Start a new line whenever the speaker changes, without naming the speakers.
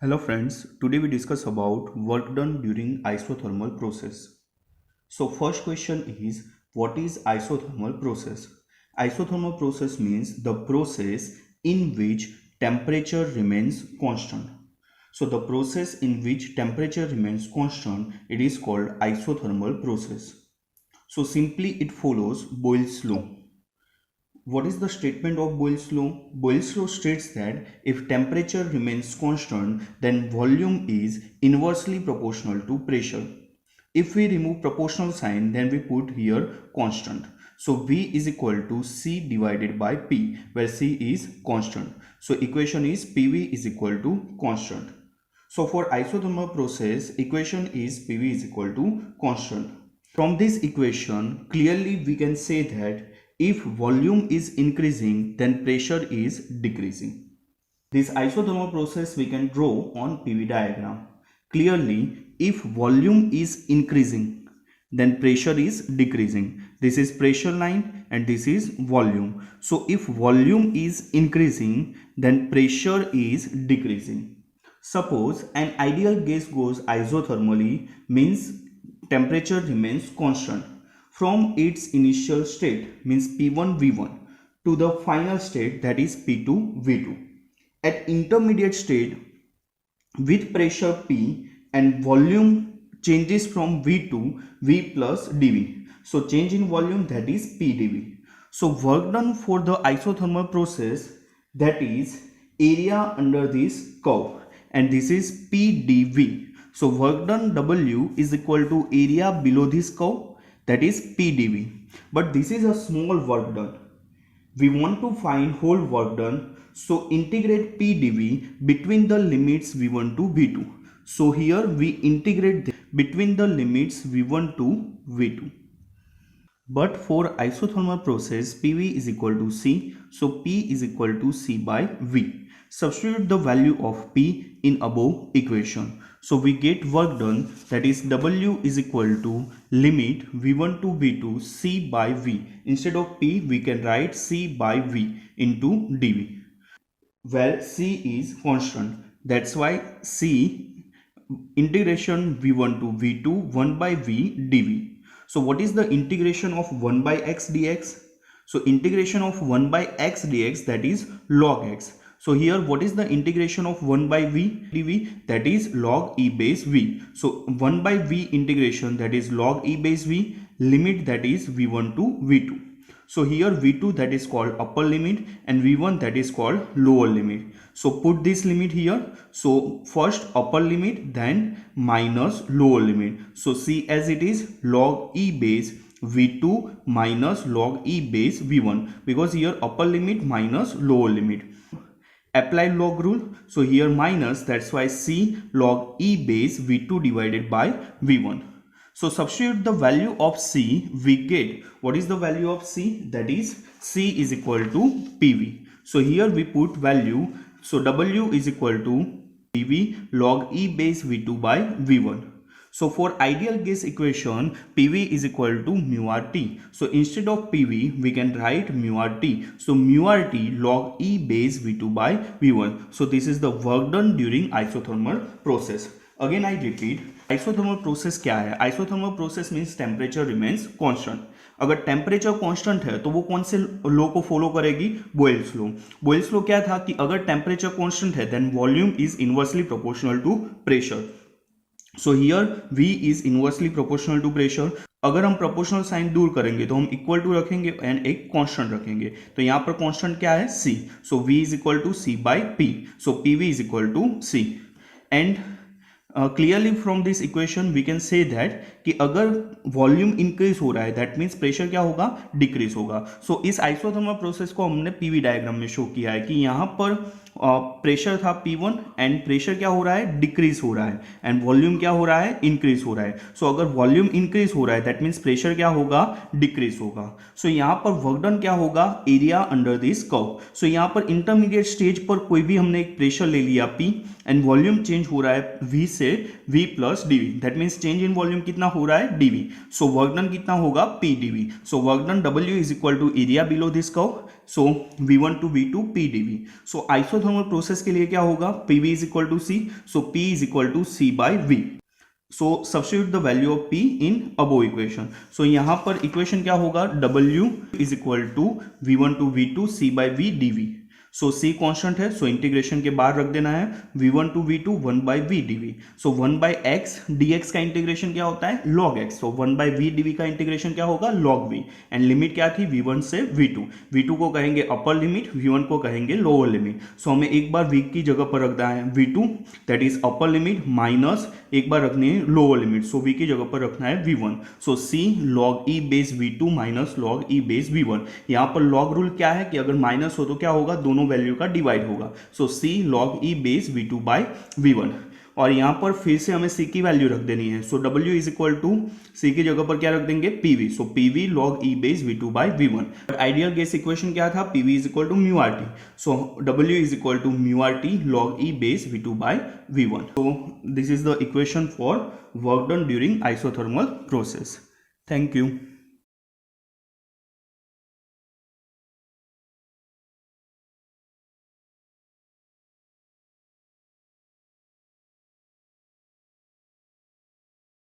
Hello friends, today we discuss about work done during isothermal process. So first question is, what is isothermal process? Isothermal process means the process in which temperature remains constant. So the process in which temperature remains constant, it is called isothermal process. So simply it follows Boyle's law. What is the statement of Boyle's law? Boyle's law states that if temperature remains constant, then volume is inversely proportional to pressure. If we remove proportional sign, then we put here constant. So V is equal to C divided by P, where C is constant. So equation is PV is equal to constant. So for isothermal process, equation is PV is equal to constant. From this equation, clearly we can say that if volume is increasing, then pressure is decreasing. This isothermal process we can draw on PV diagram. Clearly, if volume is increasing, then pressure is decreasing. This is pressure line and this is volume. So if volume is increasing, then pressure is decreasing. Suppose an ideal gas goes isothermally, means temperature remains constant from its initial state, means P1 V1, to the final state, that is P2 V2. At intermediate state, with pressure P and volume changes from V to V plus dV. So change in volume, that is P dV. So work done for the isothermal process, that is area under this curve, and this is P dV. So work done W is equal to area below this curve, that is P dV. But this is a small work done. We want to find whole work done, so integrate P dV between the limits V1 to V2. So here we integrate between the limits V1 to V2. But for isothermal process, PV is equal to C, so P is equal to C by V. Substitute the value of P in above equation. So we get work done, that is W is equal to limit V1 to V2 C by V. Instead of P, we can write C by V into dV, where C is constant. That's why C integration V1 to V2 1 by V dV. So what is the integration of 1 by x dx? So integration of 1 by x dx, that is log x. So here what is the integration of 1 by v dv? That is log e base v. So 1 by v integration, that is log e base v, limit, that is v1 to v2. So here v2, that is called upper limit, and v1, that is called lower limit. So put this limit here. So first upper limit, then minus lower limit. So see as it is log e base v2 minus log e base v1, because here upper limit minus lower limit. Apply log rule. So here minus, that's why C log e base v2 divided by v1. So substitute the value of C, we get, what is the value of C? That is C is equal to PV. So here we put value, so W is equal to PV log E base V2 by V1. So for ideal gas equation, PV is equal to mu RT. So instead of PV, we can write mu RT. So mu RT log E base V2 by V1. So this is the work done during isothermal process. Again I repeat, isothermal process क्या है? Isothermal process means temperature remains constant. अगर temperature constant है तो वो कौन से law को follow करेगी? Boyle's law. बॉयल्स लॉ क्या था कि अगर टेम्परेचर कांस्टेंट है then volume is inversely proportional to pressure. So here V is inversely proportional to pressure. अगर हम प्रोपोर्शनल साइन दूर करेंगे तो हम इक्वल टू रखेंगे एंड एक कांस्टेंट रखेंगे. तो यहाँ पर कांस्टेंट क्या है? C. So V is equal to C by P. So PV is equal to C. And clearly from this equation we can say that कि अगर वॉल्यूम इंक्रीज हो रहा है दैट मीन्स प्रेशर क्या होगा? डिक्रीज होगा. सो इस आइसोथर्मल प्रोसेस को हमने पीवी डायग्राम में शो किया है कि यहाँ पर प्रेशर था P1 एंड प्रेशर क्या हो रहा है? डिक्रीज हो रहा है एंड वॉल्यूम क्या हो रहा है? इंक्रीज हो रहा है. सो अगर वॉल्यूम इंक्रीज हो रहा है दैट मीन्स प्रेशर क्या होगा? डिक्रीज होगा. सो यहाँ पर वर्क डन क्या होगा? Area under this curve. So यहाँ पर इंटरमीडिएट स्टेज पर कोई भी हमने एक प्रेशर ले लिया P एंड वॉल्यूम चेंज हो रहा है V से V plus dV. That means change in volume कितना हो रहा है dv, सो वर्क डन कितना होगा p dv, so work done w is equal to area below this curve, so v1 to v2 p dv, so isothermal process के लिए क्या होगा pv is equal to c, so p is equal to c by v, so substitute the value of p in above equation, so यहां पर equation क्या होगा w is equal to v1 to v2 c by v dv, so c constant है, so integration के बाहर रख देना है v1 to v2 1 by v dv, so 1 by x dx का इंटीग्रेशन क्या होता है log x, so 1 by v dv का इंटीग्रेशन क्या होगा log v, एंड लिमिट क्या थी v1 से v2, v2 को कहेंगे अपर लिमिट, v1 को कहेंगे लोअर लिमिट, सो हमें एक बार v की जगह पर रखना है v2 that is upper limit minus एक बार रखनी है लोअर लिमिट, सो v की जगह पर रखना है v1, सो c log e base v2 minus log e base v1, यहाँ पर log रूल क्या है कि अगर माइनस हो तो क्या होगा दोनों वैल्यू का डिवाइड होगा, so c log e base v2 by v1, और यहां पर फिर से हमें c की वैल्यू रख देनी है, so w is equal to c की जगह पर क्या रख देंगे pv, so pv log e base v2 by v1, ideal gas equation क्या था pv is equal to mu rt, so w is equal to mu rt log e base v2 by v1, so this is the equation for work done during isothermal process. Thank you.